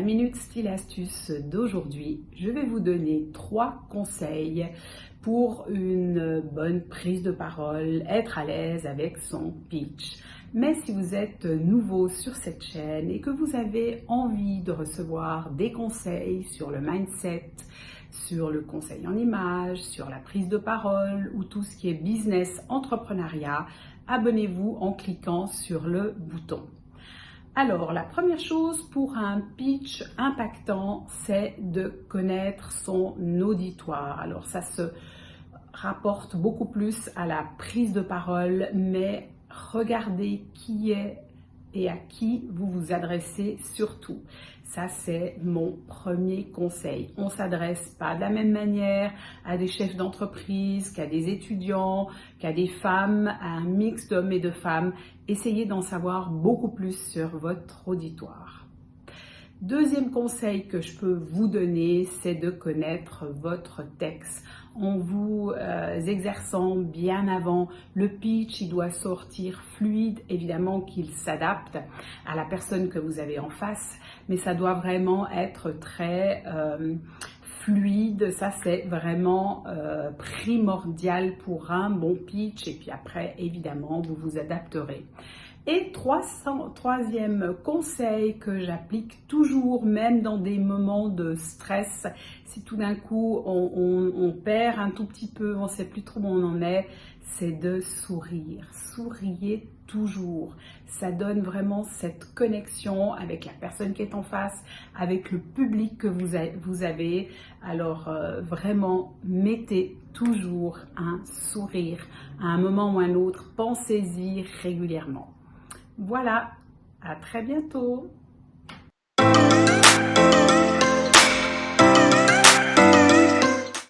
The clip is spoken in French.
minute style astuce d'aujourd'hui, je vais vous donner 3 conseils pour une bonne prise de parole, être à l'aise avec son pitch. Mais si vous êtes nouveau sur cette chaîne et que vous avez envie de recevoir des conseils sur le mindset, sur le conseil en image, sur la prise de parole ou tout ce qui est business, entrepreneuriat, abonnez-vous en cliquant sur le bouton. Alors, la première chose pour un pitch impactant, c'est de connaître son auditoire. Alors, ça se rapporte beaucoup plus à la prise de parole, mais regardez qui est et à qui vous vous adressez surtout. Ça, c'est mon premier conseil. On ne s'adresse pas de la même manière à des chefs d'entreprise, qu'à des étudiants, qu'à des femmes, à un mix d'hommes et de femmes. Essayez d'en savoir beaucoup plus sur votre auditoire. Deuxième conseil que je peux vous donner, c'est de connaître votre texte. En vous exerçant bien avant, le pitch, il doit sortir fluide, évidemment qu'il s'adapte à la personne que vous avez en face, mais ça doit vraiment être très fluide. Ça, c'est vraiment primordial pour un bon pitch, et puis après, évidemment, vous vous adapterez. Et troisième conseil que j'applique toujours, même dans des moments de stress, si tout d'un coup on perd un tout petit peu, on ne sait plus trop où on en est, c'est de sourire. Souriez toujours. Ça donne vraiment cette connexion avec la personne qui est en face, avec le public que vous avez. Alors vraiment, mettez toujours un sourire à un moment ou un autre. Pensez-y régulièrement. Voilà, à très bientôt.